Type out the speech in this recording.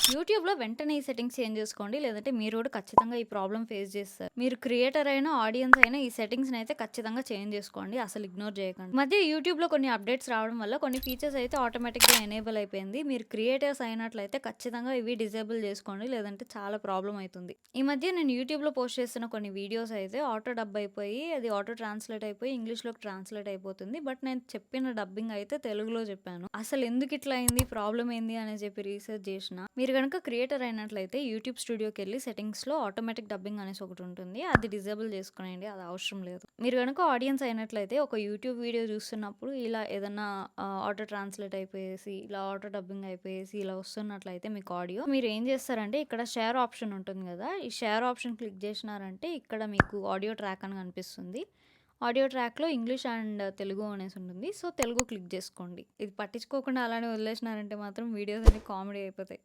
యూట్యూబ్‌లో వెంటనే ఈ సెట్టింగ్స్ చేంజ్ చేసుకోండి. లేదంటే మీరు కూడా ఖచ్చితంగా ఈ ప్రాబ్లమ్ ఫేస్ చేస్తారు. మీరు క్రియేటర్ అయినా, ఆడియన్స్ అయినా ఈ సెట్టింగ్స్‌నైతే ఖచ్చితంగా చేంజ్ చేసుకోండి. అసలు ఇగ్నోర్ చేయకండి. ఈ మధ్య యూట్యూబ్‌లో కొన్ని అప్డేట్స్ రావడం వల్ల కొన్ని ఫీచర్స్ అయితే ఆటోమేటిక్‌గా ఎనేబుల్ అయిపోయింది. మీరు క్రియేటర్స్ అయినట్లయితే ఖచ్చితంగా ఇవి డిజేబుల్ చేసుకోండి. లేదంటే చాలా ప్రాబ్లమ్ అయితుంది. ఈ మధ్య నేను యూట్యూబ్‌లో పోస్ట్ చేస్తున్న కొన్ని వీడియోస్ అయితే ఆటో డబ్ అయిపోయి, అది ఆటో ట్రాన్స్‌లేట్ అయిపోయి ఇంగ్లీష్‌లోకి ట్రాన్స్‌లేట్ అయిపోతుంది. బట్ నేను చెప్పిన డబ్బింగ్ అయితే తెలుగులో చెప్పాను. అసలు ఎందుకు ఇట్లా అయింది? ప్రాబ్లమ్ ఏంది? అని చెప్పి రీసెర్చ్ చేసిన. మీరు గనుక క్రియేటర్ అయినట్లయితే యూట్యూబ్ స్టూడియోకెళ్ళి సెట్టింగ్స్‌లో ఆటోమేటిక్ డబ్బింగ్ అనేసి ఒకటుంటుంది. అది డిజేబుల్ చేసుకునేయండి. అది అవసరం లేదు. మీరు గనుక ఆడియన్స్ అయినట్లయితే ఒక యూట్యూబ్ వీడియో చూస్తున్నప్పుడు ఇలా ఏదన్నా ఆటో ట్రాన్స్‌లేట్ అయిపోయేసి, ఇలా ఆటో డబ్బింగ్ అయిపోయేసి, ఇలా వస్తున్నట్లయితే మీకు ఆడియో, మీరు ఏం చేస్తారంటే ఇక్కడ షేర్ ఆప్షన్ ఉంటుంది కదా! ఈ షేర్ ఆప్షన్ క్లిక్ చేసినారంటే ఇక్కడ మీకు ఆడియో ట్రాక్ అని కనిపిస్తుంది. ఆడియో ట్రాక్‌లో ఇంగ్లీష్ అండ్ తెలుగు అనేసి ఉంటుంది. సో, తెలుగు క్లిక్ చేసుకోండి. ఇది పట్టించుకోకుండా అలానే వదిలేసినారంటే మాత్రం వీడియోస్ అన్ని కామెడీ అయిపోతాయి.